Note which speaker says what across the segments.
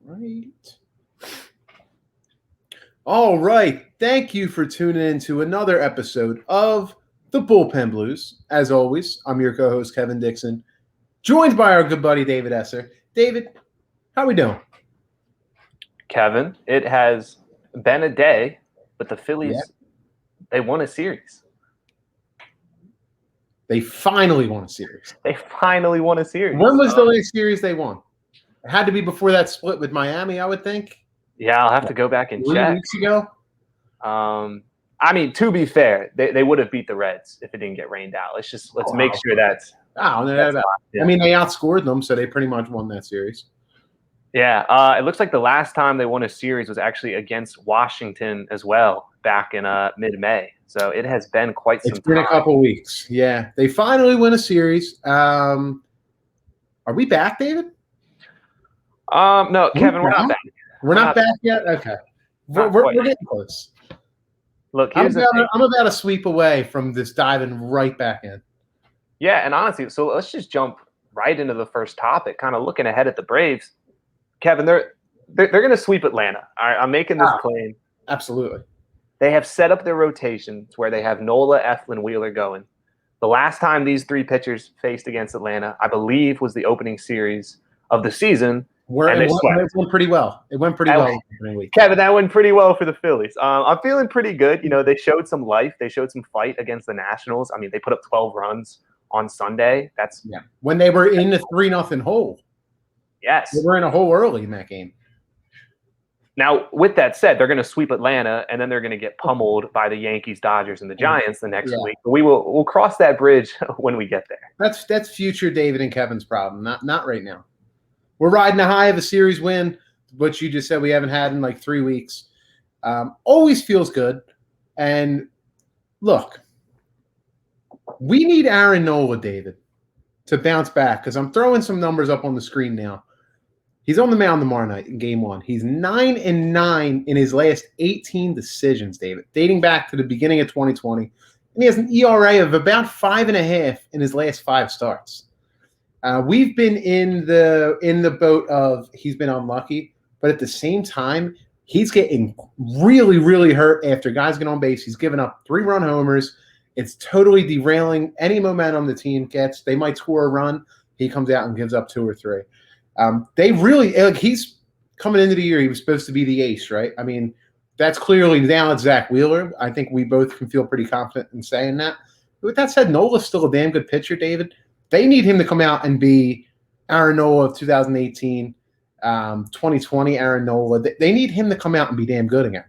Speaker 1: Right. All right. Thank you for tuning in to another episode of the Bullpen Blues. As always, I'm your co-host, Kevin Dixon, joined by our good buddy, David Esser. David, how we doing?
Speaker 2: Kevin, it has been a day, but the Phillies, they won a series.
Speaker 1: They finally won a series.
Speaker 2: They finally won a series.
Speaker 1: When was the last series they won? It had to be before that split with Miami, I would think.
Speaker 2: Yeah, I'll have to go back and
Speaker 1: 3
Speaker 2: check.
Speaker 1: weeks ago?
Speaker 2: I mean, to be fair, they would have beat the Reds if it didn't get rained out. Let's make sure that's.
Speaker 1: Oh, no, I mean, they outscored them, so they pretty much won that series.
Speaker 2: Yeah, it looks like the last time they won a series was actually against Washington as well, back in mid-May. So it has been quite some time.
Speaker 1: It's been a couple weeks. Yeah, they finally win a series. Are we back, David?
Speaker 2: No, Kevin, we're not back.
Speaker 1: We're not back yet? Okay. We're getting close.
Speaker 2: Look,
Speaker 1: I'm about a sweep away from this diving right back in.
Speaker 2: Yeah, and honestly, so let's just jump right into the first topic, kind of looking ahead at the Braves. Kevin, they're going to sweep Atlanta. All right, I'm making this claim.
Speaker 1: Absolutely.
Speaker 2: They have set up their rotations where they have Nola, Eflin, Wheeler going. The last time these three pitchers faced against Atlanta, I believe, was the opening series of the season.
Speaker 1: It went pretty well. It went pretty well.
Speaker 2: Kevin, that went pretty well for the Phillies. I'm feeling pretty good. You know, they showed some life. They showed some fight against the Nationals. I mean, they put up 12 runs on Sunday.
Speaker 1: When they were in the 3-0 hole.
Speaker 2: Yes.
Speaker 1: They were in a hole early in that game.
Speaker 2: Now, with that said, they're going to sweep Atlanta, and then they're going to get pummeled by the Yankees, Dodgers, and the Giants the next week. We'll cross that bridge when we get there.
Speaker 1: That's future David and Kevin's problem, not right now. We're riding the high of a series win, which you just said we haven't had in like 3 weeks. Always feels good. And look, we need Aaron Nola, David, to bounce back because I'm throwing some numbers up on the screen now. He's on the mound tomorrow night in Game 1. He's 9-9 in his last 18 decisions, David, dating back to the beginning of 2020. And he has an ERA of about 5.5 in his last 5 starts. We've been in the boat of he's been unlucky, but at the same time, he's getting really, really hurt after guys get on base. He's given up 3-run homers. It's totally derailing any momentum the team gets. They might score a run. He comes out and gives up 2 or 3. They really he's coming into the year. He was supposed to be the ace, right? I mean, that's clearly now it's Zach Wheeler. I think we both can feel pretty confident in saying that. But with that said, Nola's still a damn good pitcher, David. They need him to come out and be Aaron Nola of 2018, 2020 Aaron Nola. They need him to come out and be damn good again.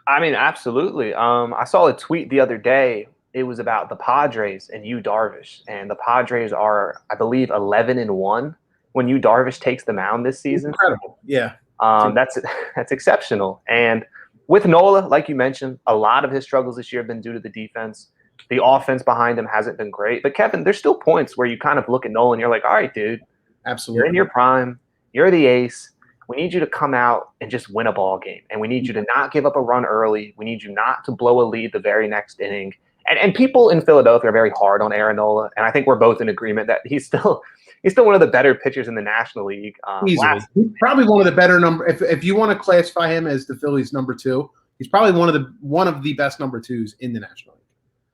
Speaker 2: I mean, absolutely. I saw a tweet the other day. It was about the Padres and Yu Darvish. And the Padres are, I believe, 11-1 when Yu Darvish takes the mound this season.
Speaker 1: Incredible. Yeah.
Speaker 2: That's exceptional. And with Nola, like you mentioned, a lot of his struggles this year have been due to the defense. The offense behind him hasn't been great. But, Kevin, there's still points where you kind of look at Nola and you're like, all right, dude.
Speaker 1: Absolutely.
Speaker 2: You're in your prime. You're the ace. We need you to come out and just win a ball game. And we need you to not give up a run early. We need you not to blow a lead the very next inning. And people in Philadelphia are very hard on Aaron Nola. And I think we're both in agreement that he's still one of the better pitchers in the National League.
Speaker 1: Easily. He's probably one of the better if you want to classify him as the Phillies number 2, he's probably one of the best number 2s in the National League.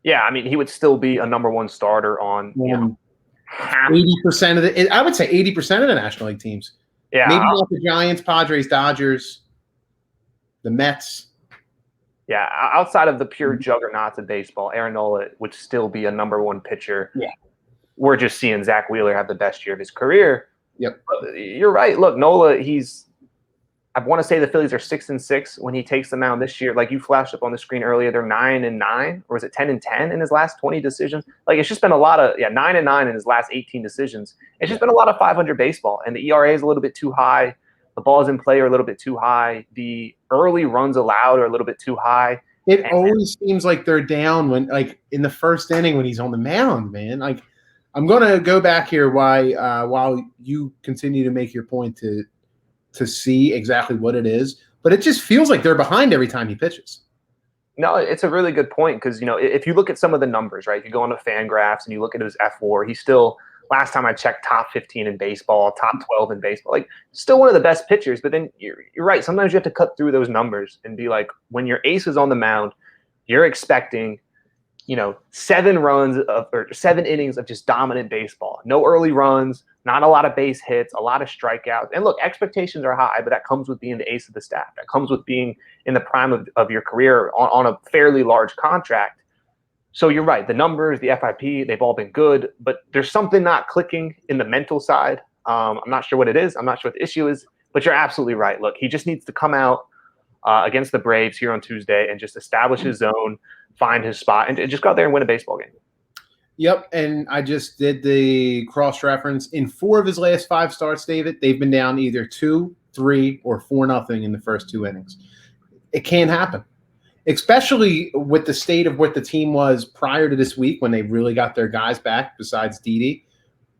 Speaker 2: Yeah, I mean, he would still be a number 1 starter on
Speaker 1: 80% of the. I would say 80% of the National League teams.
Speaker 2: Yeah,
Speaker 1: maybe not the Giants, Padres, Dodgers, the Mets.
Speaker 2: Yeah, outside of the pure juggernauts of baseball, Aaron Nola would still be a number 1 pitcher.
Speaker 1: Yeah,
Speaker 2: we're just seeing Zach Wheeler have the best year of his career.
Speaker 1: Yep,
Speaker 2: but you're right. Look, Nola, I want to say the Phillies are 6-6 when he takes the mound this year. Like you flashed up on the screen earlier, they're 9-9, or is it 10-10 in his last 20 decisions? Like it's just been a lot of 9-9 in his last 18 decisions. It's just been a lot of 500 baseball, and the ERA is a little bit too high. The balls in play are a little bit too high. The early runs allowed are a little bit too high.
Speaker 1: It always seems like they're down when, like in the first inning when he's on the mound, man. Like I'm gonna go back here while you continue to make your point to see exactly what it is, but it just feels like they're behind every time he pitches.
Speaker 2: No, it's a really good point because, if you look at some of the numbers, right, if you go on to FanGraphs and you look at his F4, he's still last time I checked, top 15 in baseball, top 12 in baseball. Like, still one of the best pitchers. But then you're right. Sometimes you have to cut through those numbers and be like, when your ace is on the mound, you're expecting, 7 innings of just dominant baseball. No early runs, not a lot of base hits, a lot of strikeouts. And look, expectations are high, but that comes with being the ace of the staff. That comes with being in the prime of your career on a fairly large contract. So you're right. The numbers, the FIP, they've all been good, but there's something not clicking in the mental side. I'm not sure what it is. I'm not sure what the issue is, but you're absolutely right. Look, he just needs to come out against the Braves here on Tuesday and just establish his zone, find his spot, and just go out there and win a baseball game.
Speaker 1: Yep, and I just did the cross-reference. In 4 of his last 5 starts, David, they've been down either 2, 3, or 4-0 in the first 2 innings. It can't happen, especially with the state of what the team was prior to this week when they really got their guys back besides Didi.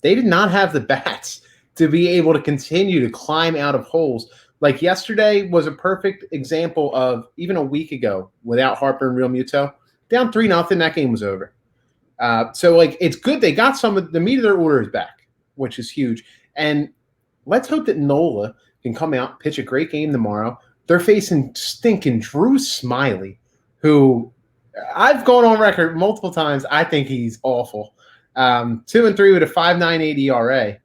Speaker 1: They did not have the bats to be able to continue to climb out of holes. Like yesterday was a perfect example of, even a week ago, without Harper and Real Muto, down 3-0, that game was over. So, it's good they got some of the meat of their orders back, which is huge. And let's hope that Nola can come out, pitch a great game tomorrow. They're facing stinking Drew Smiley, who I've gone on record multiple times. I think he's awful. 2-3 with a 5.98 ERA.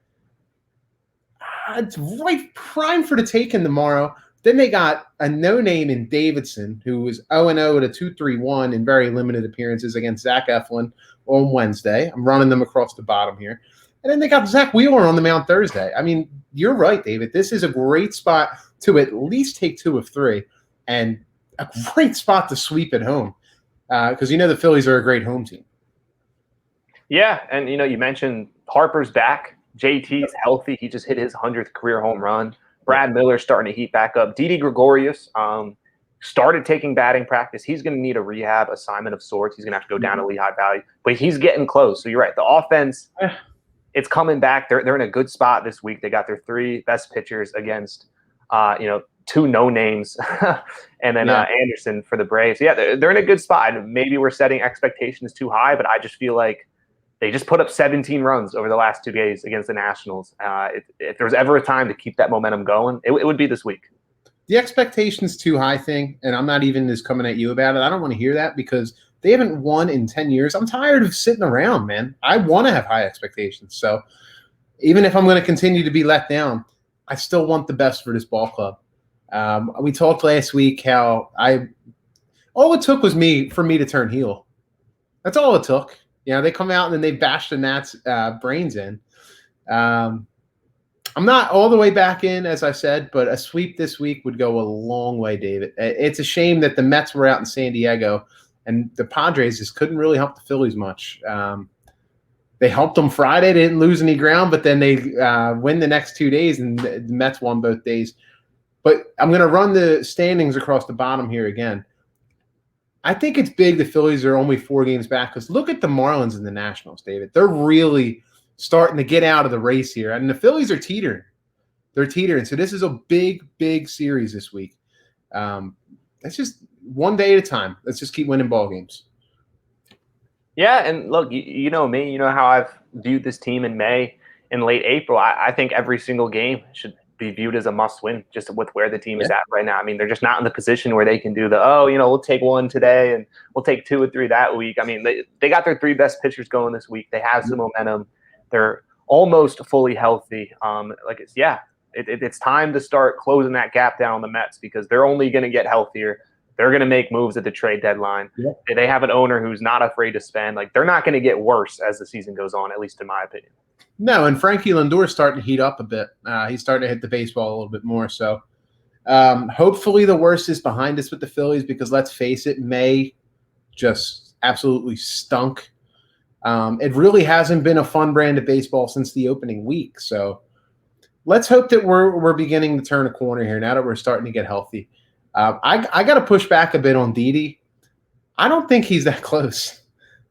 Speaker 1: It's right prime for the taking tomorrow. Then they got a no-name in Davidson, who was 0-0 with a 2.31 in very limited appearances against Zach Eflin on Wednesday. I'm running them across the bottom here. And then they got Zach Wheeler on the mound Thursday. I mean, you're right, David. This is a great spot to at least take 2 of 3, and a great spot to sweep at home because the Phillies are a great home team.
Speaker 2: Yeah, and you mentioned Harper's back. JT's healthy. He just hit his 100th career home run. Brad Miller's starting to heat back up. Didi Gregorius started taking batting practice. He's going to need a rehab assignment of sorts. He's going to have to go down to Lehigh Valley, but he's getting close. So you're right. The offense, it's coming back. They're in a good spot this week. They got their 3 best pitchers against, 2 no names, and then Anderson for the Braves. Yeah, they're in a good spot. Maybe we're setting expectations too high, but I just feel like they just put up 17 runs over the last 2 days against the Nationals. If there was ever a time to keep that momentum going, it would be this week.
Speaker 1: The expectations too high thing, and I'm not even just coming at you about it. I don't want to hear that because they haven't won in 10 years. I'm tired of sitting around, man. I want to have high expectations. So even if I'm going to continue to be let down, I still want the best for this ball club. We talked last week how all it took was for me to turn heel. That's all it took. They come out and then they bash the Nats' brains in. I'm not all the way back in, as I said, but a sweep this week would go a long way, David. It's a shame that the Mets were out in San Diego and the Padres just couldn't really help the Phillies much. They helped them Friday. They didn't lose any ground, but then they win the next 2 days, and the Mets won both days. But I'm going to run the standings across the bottom here again. I think it's big the Phillies are only 4 games back because look at the Marlins and the Nationals, David. They're really starting to get out of the race here. And the Phillies are teetering. They're teetering. So this is a big, big series this week. That's just one day at a time. Let's just keep winning ball games.
Speaker 2: Yeah, and look, you know me. You know how I've viewed this team in May and late April. I think every single game should be viewed as a must-win, just with where the team is at right now. I mean, they're just not in the position where they can do we'll take 1 today and we'll take 2 or 3 that week. I mean, they got their 3 best pitchers going this week. They have some momentum. They're almost fully healthy. It's time to start closing that gap down on the Mets because they're only going to get healthier. They're going to make moves at the trade deadline. Yeah. They have an owner who's not afraid to spend. They're not going to get worse as the season goes on, at least in my opinion.
Speaker 1: No, and Frankie Lindor's starting to heat up a bit. He's starting to hit the baseball a little bit more. So hopefully the worst is behind us with the Phillies because let's face it, May just absolutely stunk. It really hasn't been a fun brand of baseball since the opening week. So let's hope that we're beginning to turn a corner here now that we're starting to get healthy. I got to push back a bit on Didi. I don't think he's that close.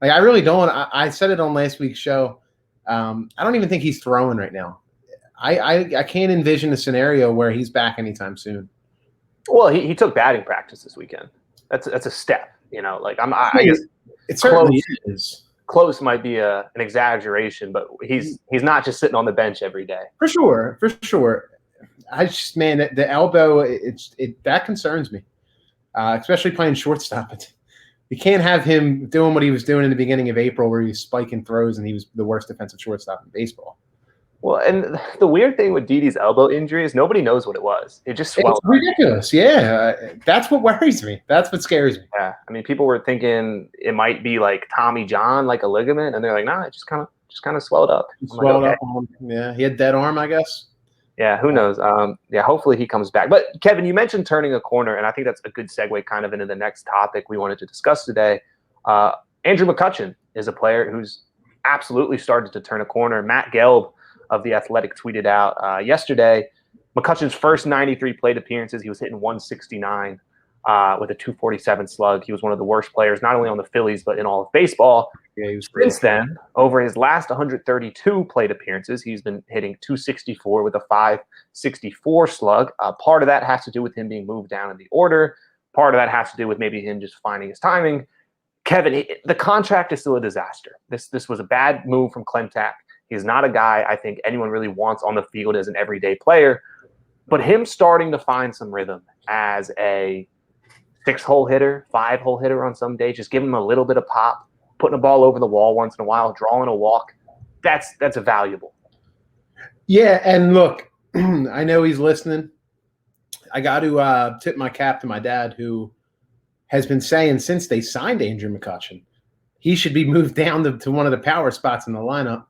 Speaker 1: I really don't. I said it on last week's show. I don't even think he's throwing right now. I can't envision a scenario where he's back anytime soon.
Speaker 2: Well, he took batting practice this weekend. That's a step. I guess
Speaker 1: it certainly is.
Speaker 2: close might be an exaggeration, but he's not just sitting on the bench every day.
Speaker 1: For sure. I just, man, the elbow, that concerns me, especially playing shortstop. You can't have him doing what he was doing in the beginning of April, where he was spiking throws and he was the worst defensive shortstop in baseball.
Speaker 2: Well, and the weird thing with Didi's elbow injury is nobody knows what it was. It just swelled.
Speaker 1: It's ridiculous. Yeah. That's what worries me. That's what scares me.
Speaker 2: Yeah. I mean, people were thinking it might be like Tommy John, like a ligament, and they're like, nah, it just kind of swelled up.
Speaker 1: Yeah. He had dead arm, I guess.
Speaker 2: Yeah, who knows? Yeah, hopefully he comes back. But Kevin, you mentioned turning a corner, and I think that's a good segue kind of into the next topic we wanted to discuss today. Andrew McCutchen is a player who's absolutely started to turn a corner. Matt Gelb of The Athletic tweeted out yesterday, McCutchen's first 93 plate appearances, he was hitting 169 with a 247 slug. He was one of the worst players, not only on the Phillies, but in all of baseball.
Speaker 1: Yeah, he was
Speaker 2: Since then, over his last 132 plate appearances, he's been hitting 264 with a 564 slug. Part of that has to do with him being moved down in the order. Part of that has to do with maybe him just finding his timing. Kevin, the contract is still a disaster. This was a bad move from Klentak. He's not a guy I think anyone really wants on the field as an everyday player. But him starting to find some rhythm as a 6-hole hitter, 5-hole hitter on some days, just give him a little bit of pop, putting a ball over the wall once in a while, drawing a walk, that's a valuable.
Speaker 1: Yeah, and look, I know he's listening. I got to tip my cap to my dad, who has been saying since they signed Andrew McCutchen, he should be moved down to one of the power spots in the lineup.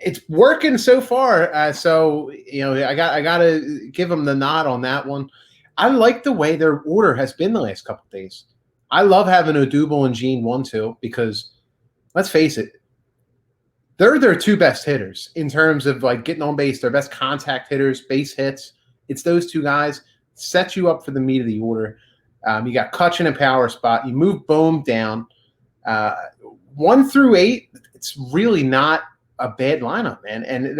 Speaker 1: It's working so far, so I got to give him the nod on that one. I like the way their order has been the last couple of days. I love having Odubel and Gene 1-2 because, let's face it, they're their two best hitters in terms of like getting on base. Their best contact hitters, base hits. It's those two guys. Set you up for the meat of the order. You got Kutch in a power spot. You move Bohm down. 1 through 8, it's really not a bad lineup, man. And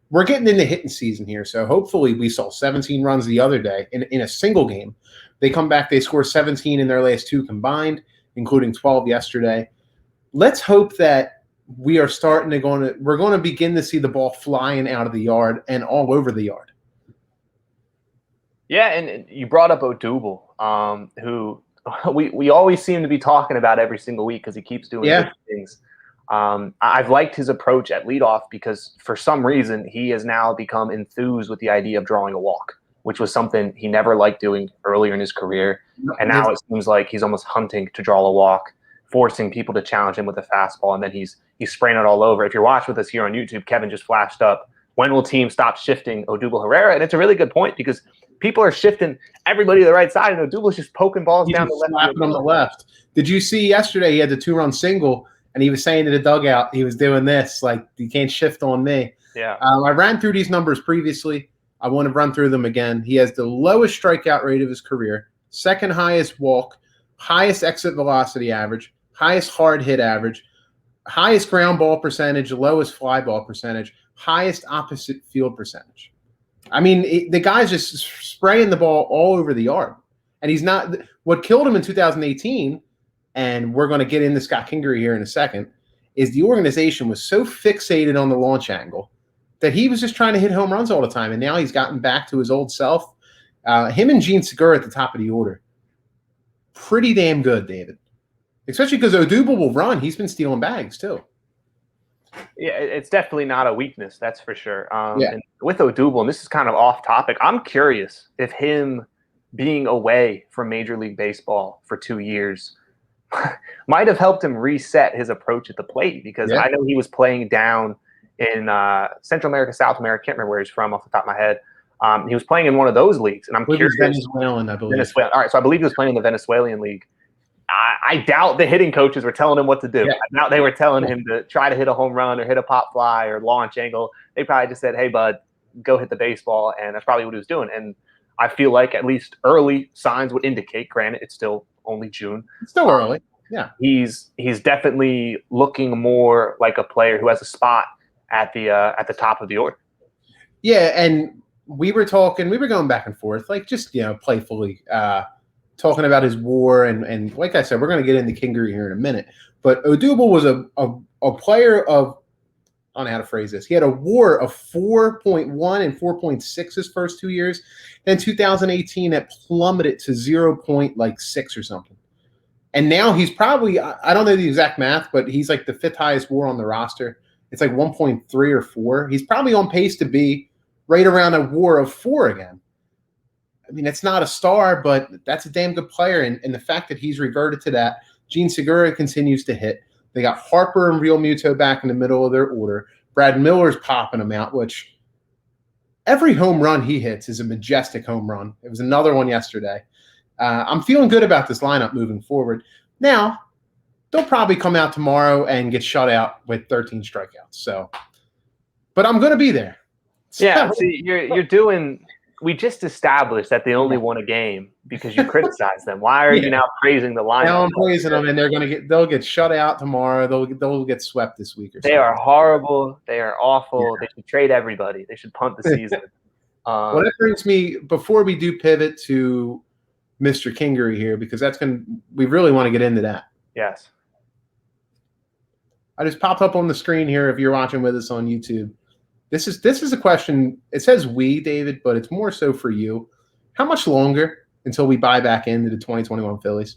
Speaker 1: we're getting into hitting season here. So hopefully we saw 17 runs the other day in a single game. They come back, they score 17 in their last 2 combined, including 12 yesterday. Let's hope that we're going to begin to see the ball flying out of the yard and all over the yard.
Speaker 2: Yeah, and you brought up Odubel, who we always seem to be talking about every single week because he keeps doing good things. I've liked his approach at leadoff because for some reason he has now become enthused with the idea of drawing a walk, which was something he never liked doing earlier in his career. And now it seems like he's almost hunting to draw a walk, forcing people to challenge him with a fastball, and then he's spraying it all over. If you're watching with us here on YouTube, Kevin just flashed up, when will teams stop shifting Odubel Herrera? And it's a really good point because people are shifting everybody to the right side, and Odubel's just poking balls down the left.
Speaker 1: Slapping on the left. Did you see yesterday he had the 2-run single, and he was saying to the dugout, he was doing this, like, you can't shift on me.
Speaker 2: Yeah.
Speaker 1: I ran through these numbers previously. I want to run through them again. He has the lowest strikeout rate of his career, second highest walk, highest exit velocity average, highest hard hit average, highest ground ball percentage, lowest fly ball percentage, highest opposite field percentage. I mean, the guy's just spraying the ball all over the yard. And he's not – what killed him in 2018, and we're going to get into Scott Kingery here in a second, is the organization was so fixated on the launch angle that he was just trying to hit home runs all the time. And now he's gotten back to his old self. Him and Gene Segura at the top of the order. Pretty damn good, David. Especially because Odubel will run. He's been stealing bags too.
Speaker 2: Yeah, it's definitely not a weakness, that's for sure. And with Odubel, and this is kind of off topic, I'm curious if him being away from Major League Baseball for 2 years might have helped him reset his approach at the plate, because I know he was playing down in Central America, South America. I can't remember where he's from off the top of my head. He was playing in one of those leagues, and I'm curious.
Speaker 1: Venezuelan, I believe.
Speaker 2: All right, so I believe he was playing in the Venezuelan league. I doubt the hitting coaches were telling him what to do.
Speaker 1: Yeah.
Speaker 2: I doubt they were telling him to try to hit a home run or hit a pop fly or launch angle. They probably just said, hey, bud, go hit the baseball, and that's probably what he was doing. And I feel like at least early signs would indicate, granted, it's still only June.
Speaker 1: It's still early. Yeah.
Speaker 2: He's definitely looking more like a player who has a spot at the top of the order. Yeah,
Speaker 1: and we were going back and forth, like just, playfully, talking about his WAR, and like I said, we're going to get into Kingery here in a minute. But Odubel was a player of, I don't know how to phrase this. He had a WAR of 4.1 and 4.6 his first 2 years. Then 2018, it plummeted to 0.6 or something. And now he's probably, I don't know the exact math, but he's like the 5th highest WAR on the roster. It's like 1.3 or 4. He's probably on pace to be right around a WAR of 4 again. I mean, it's not a star, but that's a damn good player. And the fact that he's reverted to that, Gene Segura continues to hit. They got Harper and Real Muto back in the middle of their order. Brad Miller's popping them out, which every home run he hits is a majestic home run. It was another one yesterday. I'm feeling good about this lineup moving forward. Now, they'll probably come out tomorrow and get shut out with 13 strikeouts. So, but I'm going to be there.
Speaker 2: Yeah, see, you're doing – we just established that they only won a game because you criticized them. Why are you now praising the lineup?
Speaker 1: Now I'm praising them, and they'll get shut out tomorrow. They'll get swept this week or something.
Speaker 2: They are horrible. They are awful. Yeah. They should trade everybody. They should punt the season.
Speaker 1: Well, that brings me, before we do pivot to Mr. Kingery here, because we really want to get into that.
Speaker 2: Yes.
Speaker 1: I just popped up on the screen here if you're watching with us on YouTube. This is a question. It says we, David, but it's more so for you. How much longer until we buy back into the 2021 Phillies?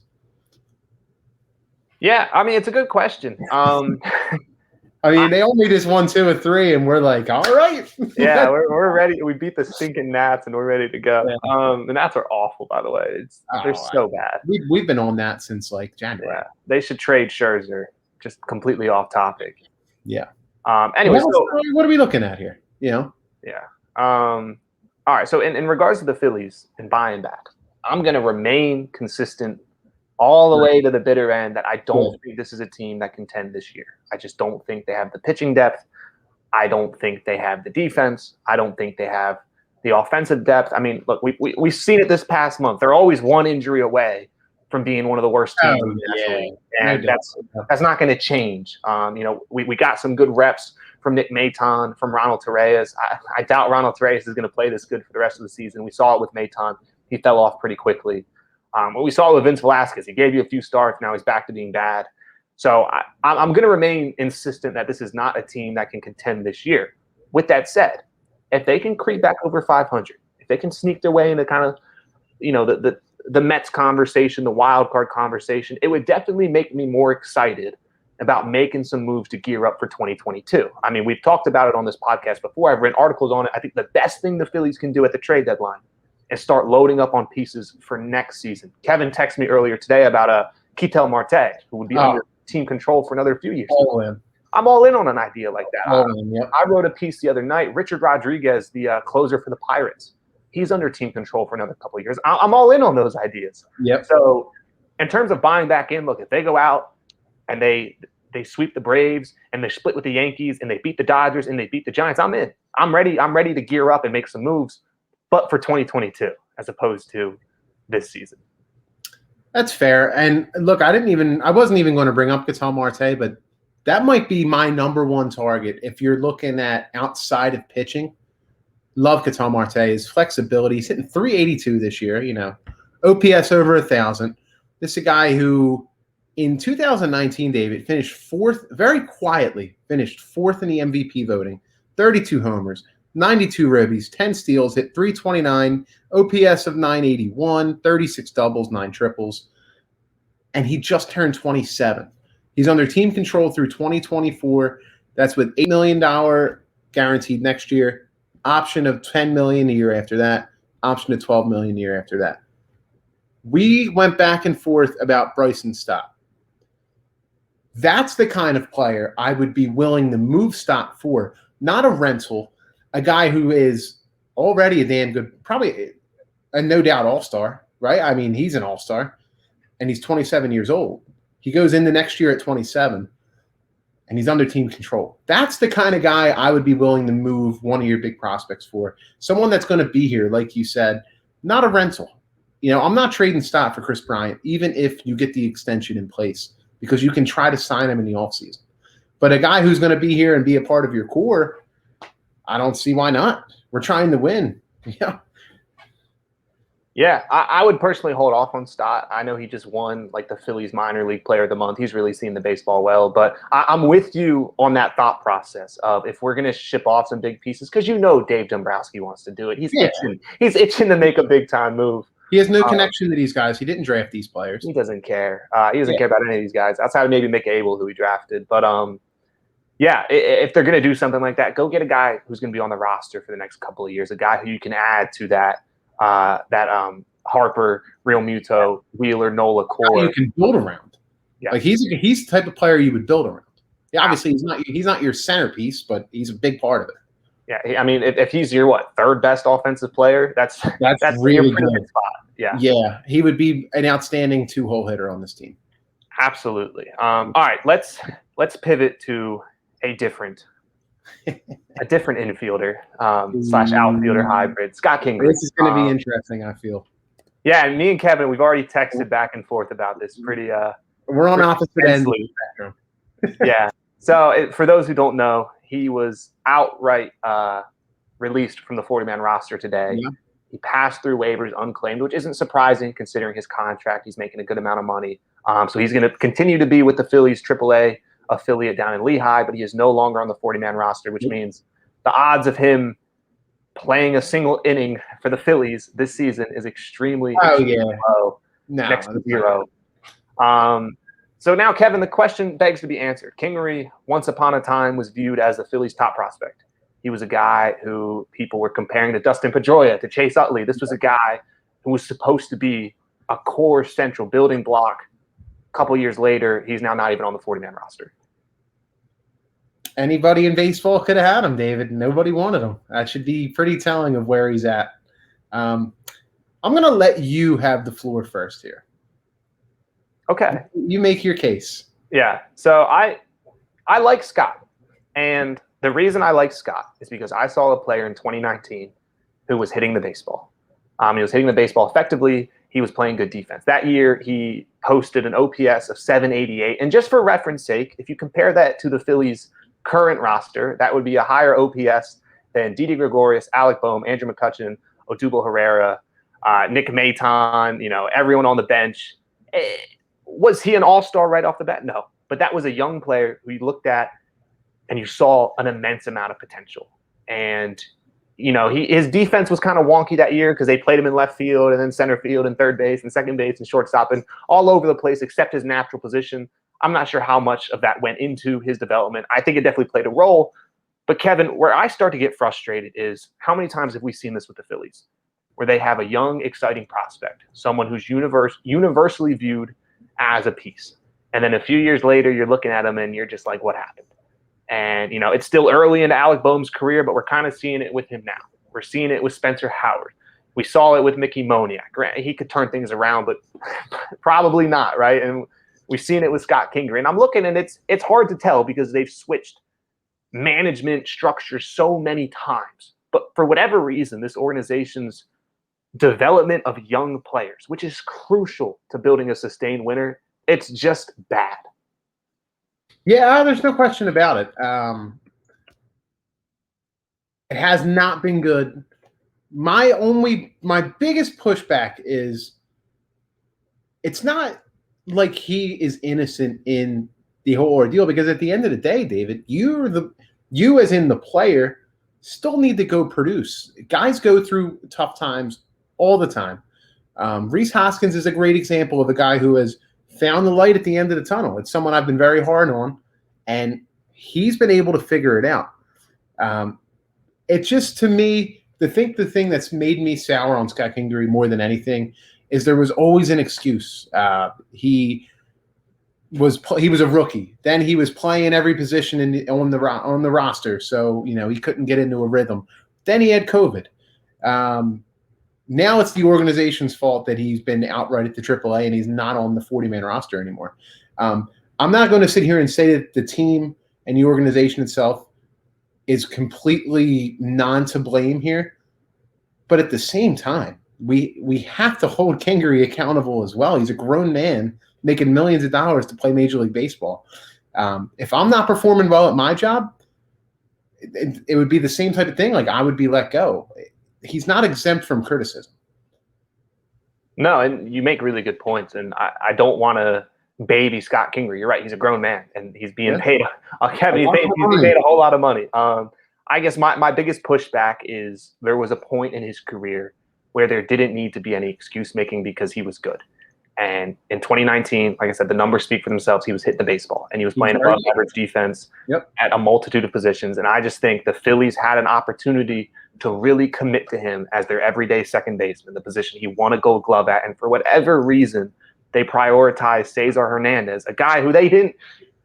Speaker 2: Yeah, I mean, it's a good question.
Speaker 1: I mean, they only just won 2 or 3, and we're like, all right.
Speaker 2: Yeah, we're ready. We beat the stinking Nats, and we're ready to go. Yeah. The Nats are awful, by the way. They're so bad.
Speaker 1: We've been on that since like January.
Speaker 2: Yeah, they should trade Scherzer. Just completely off topic.
Speaker 1: Yeah.
Speaker 2: Anyway, so
Speaker 1: what are we looking at here?
Speaker 2: Yeah. All right. So in regards to the Phillies and buying back, I'm going to remain consistent all the way to the bitter end that I don't think this is a team that can contend this year. I just don't think they have the pitching depth. I don't think they have the defense. I don't think they have the offensive depth. I mean, look, we've seen it this past month. They're always one injury away from being one of the worst teams in the National League. And that's not going to change. We got some good reps from Nick Maton, from Ronald Torreyes. I doubt Ronald Torreyes is going to play this good for the rest of the season. We saw it with Maton. He fell off pretty quickly. What we saw with Vince Velasquez, he gave you a few starts. Now he's back to being bad. So I'm going to remain insistent that this is not a team that can contend this year. With that said, if they can creep back over 500, if they can sneak their way into kind of, the Mets conversation, the wild card conversation, it would definitely make me more excited about making some moves to gear up for 2022. I mean, we've talked about it on this podcast before. I've written articles on it. I think the best thing the Phillies can do at the trade deadline is start loading up on pieces for next season. Kevin texted me earlier today about Ketel Marte, who would be under team control for another few years. I'm all in on an idea like that. I wrote a piece the other night. Richard Rodriguez, the closer for the Pirates, he's under team control for another couple of years. I'm all in on those ideas.
Speaker 1: Yep.
Speaker 2: So in terms of buying back in, look, if they go out and they sweep the Braves and they split with the Yankees and they beat the Dodgers and they beat the Giants, I'm in. I'm ready to gear up and make some moves, but for 2022 as opposed to this season.
Speaker 1: That's fair. And look, I wasn't even going to bring up Ketel Marte, but that might be my number one target if you're looking at outside of pitching. Love Ketel Marte. His flexibility. He's hitting 382 this year, OPS over 1,000. This is a guy who in 2019, David, finished fourth, very quietly finished fourth in the MVP voting, 32 homers, 92 ribbies, 10 steals, hit 329, OPS of 981, 36 doubles, 9 triples, and he just turned 27. He's under team control through 2024. That's with $8 million guaranteed next year. Option of $10 million a year after that, option of $12 million a year after that. We went back and forth about Bryson Stott. That's the kind of player I would be willing to move Stott for, not a rental, a guy who is already a damn good, probably a no doubt all-star, right? I mean, he's an all-star, and he's 27 years old. He goes into next year at 27. And he's under team control. That's the kind of guy I would be willing to move one of your big prospects for. Someone that's going to be here, like you said, not a rental. I'm not trading Stott for Chris Bryant, even if you get the extension in place, because you can try to sign him in the offseason. But a guy who's going to be here and be a part of your core, I don't see why not. We're trying to win.
Speaker 2: Yeah, I would personally hold off on Stott. I know he just won like the Phillies minor league player of the month. He's really seen the baseball well, but I'm with you on that thought process of if we're going to ship off some big pieces, because Dave Dombrowski wants to do it. He's itching. He's itching to make a big time move.
Speaker 1: He has no connection to these guys. He didn't draft these players.
Speaker 2: He doesn't care. He doesn't care about any of these guys outside of maybe Mick Abel, who he drafted. But yeah, if they're going to do something like that, go get a guy who's going to be on the roster for the next couple of years, a guy who you can add to that Harper, Real Muto, Wheeler, Nola core.
Speaker 1: You can build around.
Speaker 2: Yeah.
Speaker 1: Like he's the type of player you would build around. Yeah, obviously he's not your centerpiece, but he's a big part of it.
Speaker 2: Yeah, I mean, if he's your third best offensive player, that's
Speaker 1: really
Speaker 2: good spot.
Speaker 1: Yeah, he would be an outstanding 2-hole hitter on this team.
Speaker 2: Absolutely. All right, let's pivot to a different infielder slash outfielder hybrid, Scott Kingery.
Speaker 1: This is going to be interesting, I feel.
Speaker 2: Yeah, and me and Kevin, we've already texted back and forth about this pretty.
Speaker 1: We're on opposite ends.
Speaker 2: Yeah. So for those who don't know, he was outright released from the 40-man roster today. Yeah. He passed through waivers unclaimed, which isn't surprising considering his contract. He's making a good amount of money. So he's going to continue to be with the Phillies AAA affiliate down in Lehigh, but he is no longer on the 40-man roster, which means the odds of him playing a single inning for the Phillies this season is extremely low, next to zero. So now, Kevin, the question begs to be answered. Kingery, once upon a time, was viewed as the Phillies' top prospect. He was a guy who people were comparing to Dustin Pedroia, to Chase Utley. This was a guy who was supposed to be a core central building block. A couple years later, he's now not even on the 40-man roster.
Speaker 1: Anybody in baseball could have had him, David. Nobody wanted him. That should be pretty telling of where he's at. I'm going to let you have the floor first here.
Speaker 2: Okay.
Speaker 1: You make your case.
Speaker 2: Yeah. So I like Scott. And the reason I like Scott is because I saw a player in 2019 who was hitting the baseball. He was hitting the baseball effectively. He was playing good defense. That year, he posted an OPS of 788. And just for reference sake, if you compare that to the Phillies' current roster, that would be a higher OPS than Didi Gregorius, Alec Boehm, Andrew McCutchen, Odubel Herrera, Nick Maton, everyone on the bench. Was he an all-star right off the bat? No. But that was a young player who you looked at and you saw an immense amount of potential. And, his defense was kind of wonky that year because they played him in left field and then center field and third base and second base and shortstop and all over the place except his natural position. I'm not sure how much of that went into his development. I think it definitely played a role. But, Kevin, where I start to get frustrated is how many times have we seen this with the Phillies, where they have a young, exciting prospect, someone who's universally viewed as a piece. And then a few years later, you're looking at him and you're just like, what happened? And, it's still early into Alec Boehm's career, but we're kind of seeing it with him now. We're seeing it with Spencer Howard. We saw it with Mickey Moniak. Granted, he could turn things around, but probably not, right? And we've seen it with Scott Kingery. And I'm looking, and it's hard to tell because they've switched management structure so many times. But for whatever reason, this organization's development of young players, which is crucial to building a sustained winner, it's just bad.
Speaker 1: Yeah, there's no question about it. It has not been good. My biggest pushback is it's not like he is innocent in the whole ordeal, because at the end of the day, David, you as in the player still need to go produce. Guys go through tough times all the time. Rhys Hoskins is a great example of a guy who has found the light at the end of the tunnel. It's someone I've been very hard on, and he's been able to figure it out. It's just, to me, the thing that's made me sour on Scott Kingery more than anything is there was always an excuse. He was a rookie. Then he was playing every position on the roster, so he couldn't get into a rhythm. Then he had COVID. Now it's the organization's fault that he's been outright at the AAA and he's not on the 40-man roster anymore. I'm not going to sit here and say that the team and the organization itself is completely to blame here, but at the same time, we have to hold Kingery accountable as well. He's a grown man making millions of dollars to play Major League Baseball. If I'm not performing well at my job, it would be the same type of thing. Like, I would be let go. He's not exempt from criticism.
Speaker 2: No, and you make really good points, and I don't want to baby Scott Kingery. You're right; he's a grown man, and he's being
Speaker 1: Yeah.
Speaker 2: paid.
Speaker 1: A
Speaker 2: He's
Speaker 1: lot of
Speaker 2: being
Speaker 1: money.
Speaker 2: paid a whole lot of money. I guess my biggest pushback is there was a point in his career where there didn't need to be any excuse making because he was good. And in 2019, like I said, the numbers speak for themselves. He was hitting the baseball, and he was
Speaker 1: He was
Speaker 2: playing
Speaker 1: very
Speaker 2: above average defense
Speaker 1: Yep.
Speaker 2: at a multitude of positions. And I just think the Phillies had an opportunity to really commit to him as their everyday second baseman, the position he won a Gold Glove at. And for whatever reason, they prioritized Cesar Hernandez, a guy who they didn't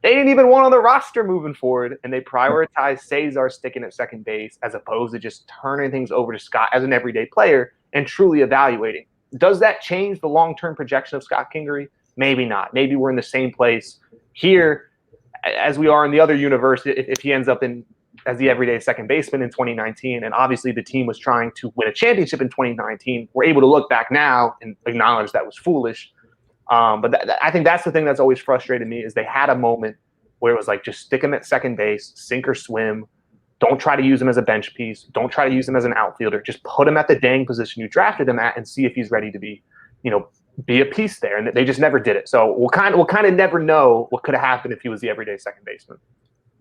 Speaker 2: even want on the roster moving forward, and they prioritized Cesar sticking at second base as opposed to just turning things over to Scott as an everyday player and truly evaluating. Does that change the long-term projection of Scott Kingery? Maybe not. Maybe we're in the same place here as we are in the other universe if he ends up in as the everyday second baseman in 2019. And obviously the team was trying to win a championship in 2019. We're able to look back now and acknowledge that was foolish. But I think that's the thing that's always frustrated me is they had a moment where it was like, just stick him at second base, sink or swim. Don't try to use him as a bench piece. Don't try to use him as an outfielder. Just put him at the dang position you drafted him at and see if he's ready to be, be a piece there. And they just never did it. So we'll kind of never know what could have happened if he was the everyday second baseman.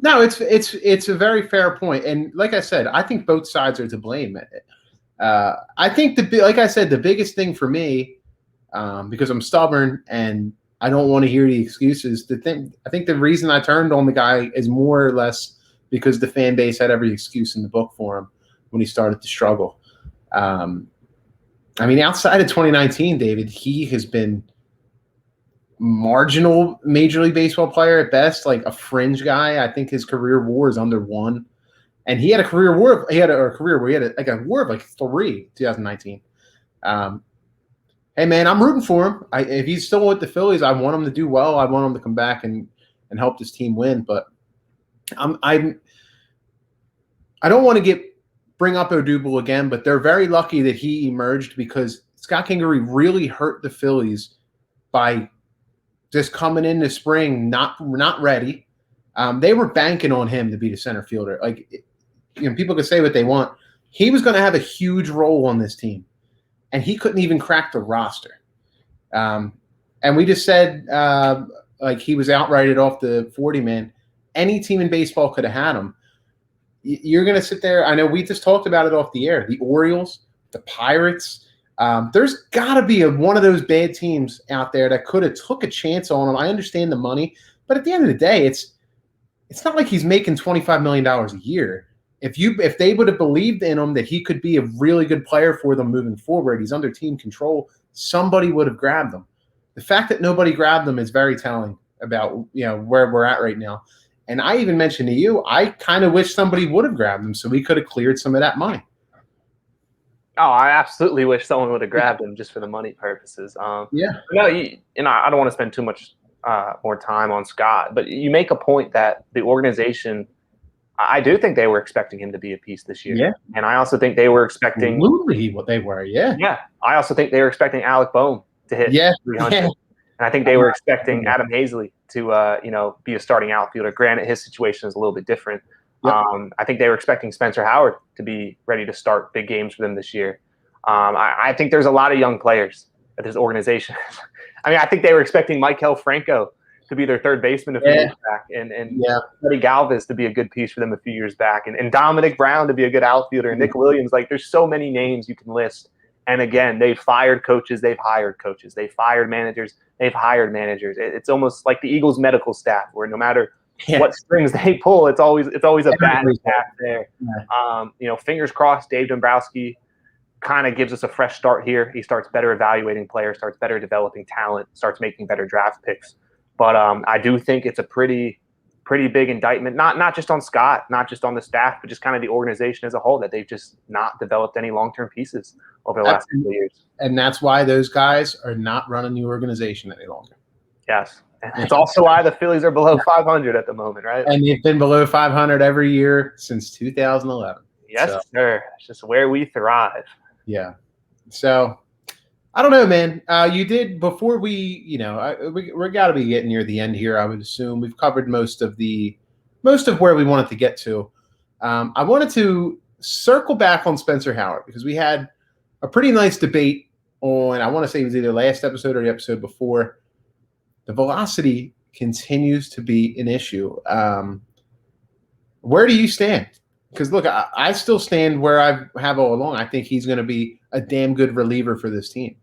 Speaker 1: No, it's a very fair point, and like I said, I think both sides are to blame. I think like I said, the biggest thing for me, because I'm stubborn and I don't want to hear the excuses. I think the reason I turned on the guy is more or less because the fan base had every excuse in the book for him when he started to struggle. I mean, outside of 2019, David, he has been marginal Major League Baseball player at best, like a fringe guy. I think his career WAR is under 1, and he had a career WAR. He had a career where he had a WAR of like 3, 2019. Hey man, I'm rooting for him. If he's still with the Phillies, I want him to do well. I want him to come back and help this team win. But I don't want to bring up Odubel again, but they're very lucky that he emerged because Scott Kingery really hurt the Phillies by just coming in the spring, not ready. They were banking on him to be the center fielder. Like, people can say what they want. He was going to have a huge role on this team, and he couldn't even crack the roster. And we just said, like, he was outrighted off the 40-man. Any team in baseball could have had him. You're going to sit there. I know we just talked about it off the air. The Orioles, the Pirates. There's got to be one of those bad teams out there that could have took a chance on him. I understand the money, but at the end of the day, it's not like he's making $25 million a year. If they would have believed in him that he could be a really good player for them moving forward, he's under team control, somebody would have grabbed him. The fact that nobody grabbed him is very telling about where we're at right now. And I even mentioned to you, I kind of wish somebody would have grabbed him so we could have cleared some of that money.
Speaker 2: Oh, I absolutely wish someone would have grabbed him just for the money purposes.
Speaker 1: Yeah.
Speaker 2: No, I don't want to spend too much more time on Scott, but you make a point that the organization, I do think they were expecting him to be a piece this year.
Speaker 1: Yeah.
Speaker 2: And I also think they were expecting.
Speaker 1: Absolutely what they were, yeah.
Speaker 2: Yeah. I also think they were expecting Alec Bohm to hit 300.
Speaker 1: Yeah.
Speaker 2: And I think they were expecting Adam Hazley to be a starting outfielder. Granted, his situation is a little bit different.
Speaker 1: Yep.
Speaker 2: I think they were expecting Spencer Howard to be ready to start big games for them this year. I think there's a lot of young players at this organization. I mean, I think they were expecting Michael Franco to be their third baseman a few years back, and Freddie Galvis to be a good piece for them a few years back, and Dominic Brown to be a good outfielder, and Nick Williams. Like, there's so many names you can list. And again, they've fired coaches, they've hired coaches, they've fired managers, they've hired managers. It's almost like the Eagles medical staff, where no matter what strings they pull, it's always a bad staff there. Yeah. Fingers crossed, Dave Dombrowski kind of gives us a fresh start here. He starts better evaluating players, starts better developing talent, starts making better draft picks. But I do think it's a pretty big indictment, not just on Scott, not just on the staff, but just kind of the organization as a whole, that they've just not developed any long-term pieces over the last couple of years.
Speaker 1: And that's why those guys are not running the organization any longer.
Speaker 2: Yes. And it's also why the Phillies are below 500 at the moment, right?
Speaker 1: And they've been below 500 every year since 2011.
Speaker 2: Yes, sir. It's just where we thrive.
Speaker 1: Yeah. So I don't know, man. You did before we got to be getting near the end here. I would assume we've covered most of where we wanted to get to. I wanted to circle back on Spencer Howard because we had a pretty nice debate on, I want to say it was either last episode or the episode before, the velocity continues to be an issue. Where do you stand? Because look, I still stand where I have all along. I think he's going to be a damn good reliever for this team.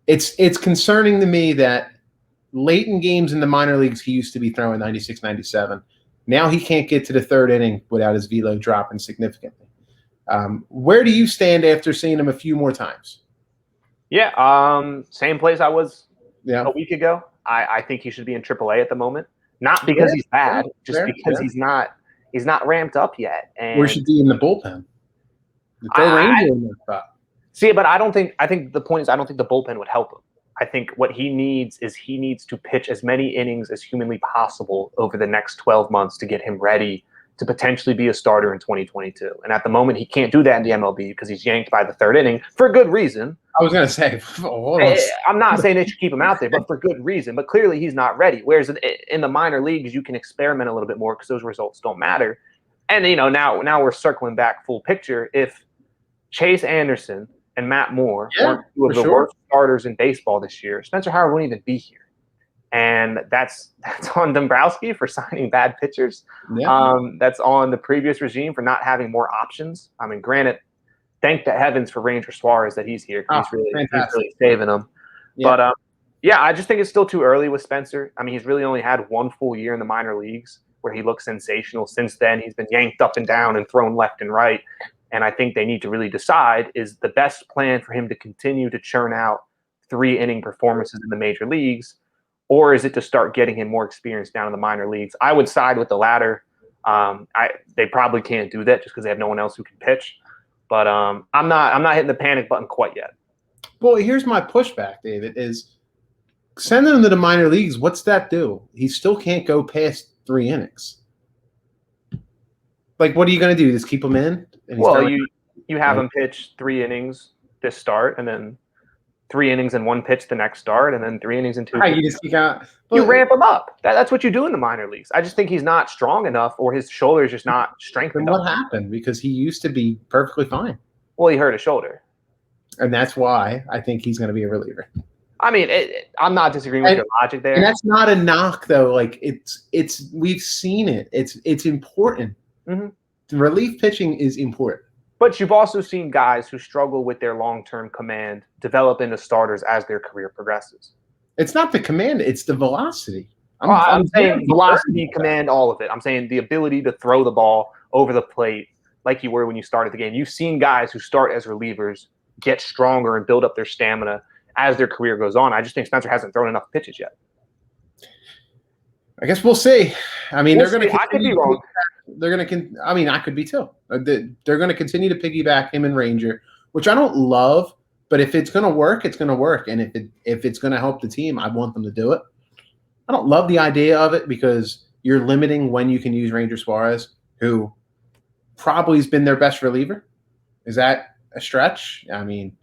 Speaker 1: It's concerning to me that late in games in the minor leagues, he used to be throwing 96, 97. Now he can't get to the third inning without his velo dropping significantly. Where do you stand after seeing him a few more times?
Speaker 2: Yeah, same place I was
Speaker 1: Yeah.
Speaker 2: a week ago. I think he should be in AAA at the there. Not because he's bad, just because he's not ramped up yet. And
Speaker 1: where should he be in the bullpen? Throw Ranger in that spot.
Speaker 2: See, but I think the point is I don't think the bullpen would help him. I think what he needs to pitch as many innings as humanly possible over the next 12 months to get him ready to potentially be a starter in 2022. And at the moment, he can't do that in the MLB because he's yanked by the third inning for good reason.
Speaker 1: I was going to say,
Speaker 2: I'm not saying they should keep him out there, but for good reason. But clearly, he's not ready. Whereas in the minor leagues, you can experiment a little bit more because those results don't matter. And now we're circling back full picture. If Chase Anderson and Matt Moore weren't two of the worst starters in baseball this year, Spencer Howard wouldn't even be here. And that's on Dombrowski for signing bad pitchers. Yeah. That's on the previous regime for not having more options. I mean, granted, thank the heavens for Ranger Suarez that he's here. He's really saving them. Yeah. But, I just think it's still too early with Spencer. I mean, he's really only had one full year in the minor leagues where he looked sensational. Since then, he's been yanked up and down and thrown left and right. And I think they need to really decide, is the best plan for him to continue to churn out 3-inning performances in the major leagues, or is it to start getting him more experience down in the minor leagues? I would side with the latter. They probably can't do that just because they have no one else who can pitch. But I'm not hitting the panic button quite yet.
Speaker 1: Well, here's my pushback, David, is sending him to the minor leagues. What's that do? He still can't go past 3 innings. Like, what are you going to do? Just keep him in?
Speaker 2: Well, you have him pitch 3 innings this start, and then 3 innings and 1 pitch the next start, and then 3 innings and 2.
Speaker 1: Right, you just
Speaker 2: you ramp him up. That's what you do in the minor leagues. I just think he's not strong enough, or his shoulder is just not strengthened enough.
Speaker 1: What happened? Because he used to be perfectly fine.
Speaker 2: Well, he hurt his shoulder,
Speaker 1: and that's why I think he's going to be a reliever.
Speaker 2: I mean, I'm not disagreeing with your logic there.
Speaker 1: And that's not a knock, though. Like it's we've seen it. It's important.
Speaker 2: Mm-hmm.
Speaker 1: Relief pitching is important.
Speaker 2: But you've also seen guys who struggle with their long-term command develop into starters as their career progresses.
Speaker 1: It's not the command; it's the velocity.
Speaker 2: I'm saying velocity, command, all of it. I'm saying the ability to throw the ball over the plate like you were when you started the game. You've seen guys who start as relievers get stronger and build up their stamina as their career goes on. I just think Spencer hasn't thrown enough pitches yet.
Speaker 1: I guess we'll see. I mean, they're going to.
Speaker 2: I could be wrong.
Speaker 1: They're going to. I mean, I could be too. They're going to continue to piggyback him and Ranger, which I don't love. But if it's going to work, it's going to work. And if it's going to help the team, I want them to do it. I don't love the idea of it because you're limiting when you can use Ranger Suarez, who probably has been their best reliever. Is that a stretch? I mean,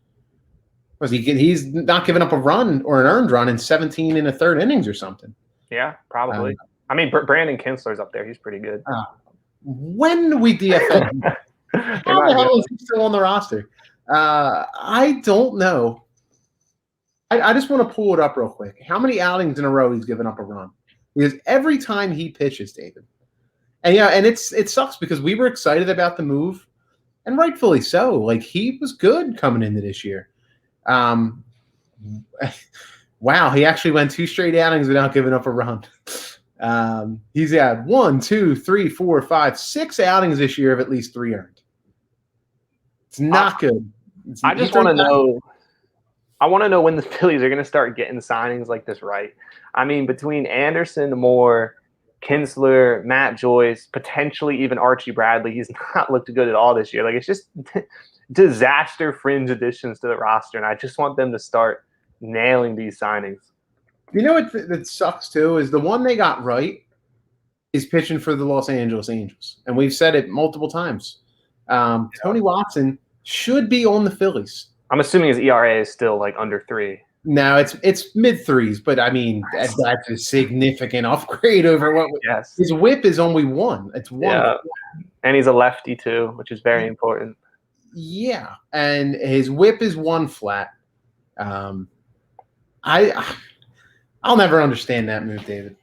Speaker 1: he's not giving up a run or an earned run in 17 in the third innings or something.
Speaker 2: Yeah, probably. I mean, Brandon Kinsler's up there. He's pretty good.
Speaker 1: When do we DFA? How the hell is he still on the roster? I don't know. I just want to pull it up real quick. How many outings in a row he's given up a run? Because every time he pitches, David. And it sucks because we were excited about the move, and rightfully so. Like, he was good coming into this year. Wow, he actually went 2 straight outings without giving up a run. He's had 1, 2, 3, 4, 5, 6 outings this year of at least 3 earned. It's not good.
Speaker 2: I just want to know. I want to know when the Phillies are going to start getting signings like this right. I mean, between Anderson, Moore, Kinsler, Matt Joyce, potentially even Archie Bradley, he's not looked good at all this year. Like, it's just disaster fringe additions to the roster, and I just want them to start nailing these signings.
Speaker 1: You know what that sucks too is the one they got right is pitching for the Los Angeles Angels, and we've said it multiple times. Tony Watson should be on the Phillies.
Speaker 2: I'm assuming his ERA is still like under 3.
Speaker 1: No, it's mid 3s, but I mean that's a significant upgrade over what.
Speaker 2: Yes.
Speaker 1: His WHIP is only 1. It's 1.
Speaker 2: Yeah. And he's a lefty too, which is very important.
Speaker 1: Yeah, and his whip is 1 flat. I'll never understand that move, David.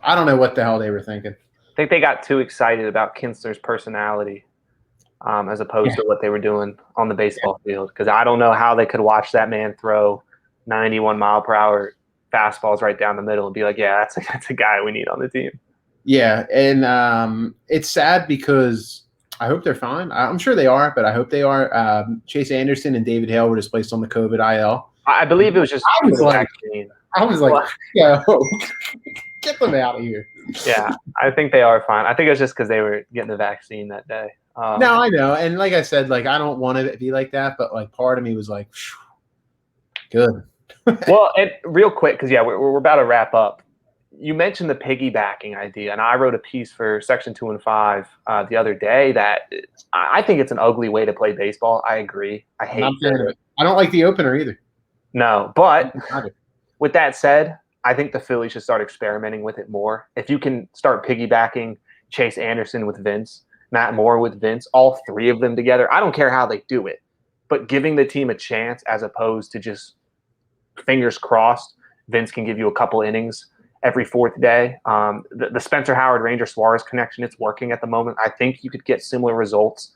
Speaker 1: I don't know what the hell they were thinking.
Speaker 2: I think they got too excited about Kinsler's personality as opposed to what they were doing on the baseball field. Because I don't know how they could watch that man throw 91-mile-per-hour fastballs right down the middle and be like, yeah, that's a guy we need on the team.
Speaker 1: Yeah, and it's sad because I hope they're fine. I'm sure they are, but I hope they are. Chase Anderson and David Hale were just placed on the COVID IL.
Speaker 2: I believe it was just
Speaker 1: I was like,
Speaker 2: vaccine.
Speaker 1: yo, get them out of here.
Speaker 2: Yeah, I think they are fine. I think it was just because they were getting the vaccine that day.
Speaker 1: No, I know. And like I said, like, I don't want it to be like that, but like part of me was like, good.
Speaker 2: Well, and real quick, because we're about to wrap up. You mentioned the piggybacking idea, and I wrote a piece for Section 2 and 5 the other day that I think it's an ugly way to play baseball. I agree. I hate it.
Speaker 1: I don't like the opener either.
Speaker 2: No, but with that said, I think the Phillies should start experimenting with it more. If you can start piggybacking Chase Anderson with Vince, Matt Moore with Vince, all three of them together, I don't care how they do it, but giving the team a chance as opposed to just fingers crossed Vince can give you a couple innings every fourth day. The Spencer Howard, Ranger Suarez connection, it's working at the moment. I think you could get similar results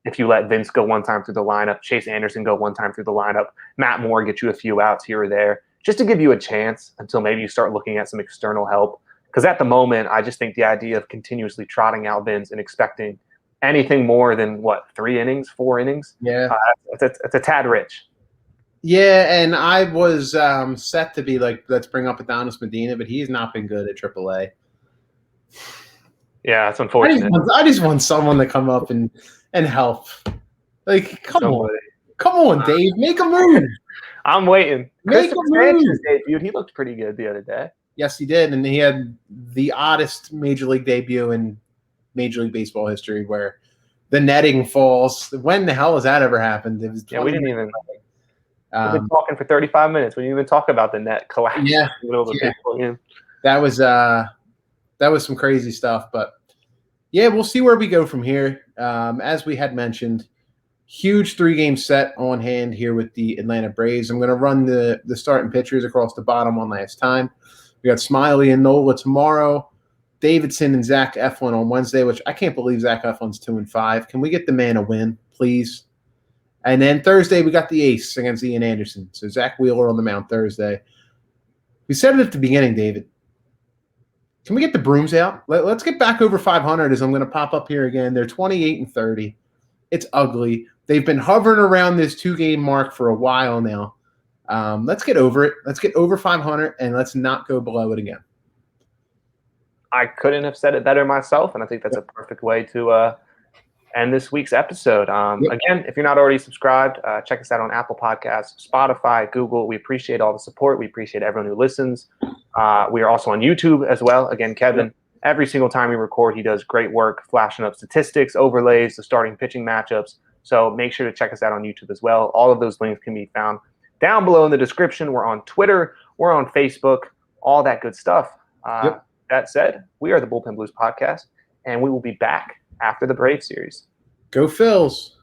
Speaker 2: if you let Vince go one time through the lineup, Chase Anderson go one time through the lineup, Matt Moore get you a few outs here or there, just to give you a chance until maybe you start looking at some external help. Because at the moment, I just think the idea of continuously trotting out Vince and expecting anything more than, 3 innings, 4 innings?
Speaker 1: Yeah.
Speaker 2: It's a tad rich.
Speaker 1: Yeah, and I was set to be like, let's bring up Adonis Medina, but he's not been good at AAA.
Speaker 2: Yeah, it's unfortunate.
Speaker 1: I just want someone to come up and help. Like, come on, Dave, make a move.
Speaker 2: I'm waiting.
Speaker 1: Make a move.
Speaker 2: Debuted. He looked pretty good the other day.
Speaker 1: Yes, he did, and he had the oddest major league debut in Major League Baseball history, where the netting falls. When the hell has that ever happened? It was
Speaker 2: we didn't even. We've been talking for 35 minutes. We didn't even talk about the net collapse.
Speaker 1: Yeah,
Speaker 2: in the middle of the baseball game.
Speaker 1: That was some crazy stuff, but yeah, we'll see where we go from here. As we had mentioned, huge 3-game set on hand here with the Atlanta Braves. I'm going to run the starting pitchers across the bottom one last time. We got Smiley and Nola tomorrow, Davidson and Zach Eflin on Wednesday, which I can't believe Zach Eflin's 2 and 5. Can we get the man a win, please? And then Thursday, we got the ace against Ian Anderson. So Zach Wheeler on the mound Thursday. We said it at the beginning, David. Can we get the brooms out? Let's get back over 500 as I'm going to pop up here again. They're 28 and 30. It's ugly. They've been hovering around this 2-game mark for a while now. Let's get over it. Let's get over 500, and let's not go below it again.
Speaker 2: I couldn't have said it better myself, and I think that's a perfect way to end this week's episode. Again, if you're not already subscribed, check us out on Apple Podcasts, Spotify, Google. We appreciate all the support. We appreciate everyone who listens. We are also on YouTube as well. Again, Kevin, every single time we record, he does great work flashing up statistics, overlays, the starting pitching matchups. So make sure to check us out on YouTube as well. All of those links can be found down below in the description. We're on Twitter. We're on Facebook. All that good stuff. That said, we are the Bullpen Blues Podcast, and we will be back after the Brave series.
Speaker 1: Go Phils.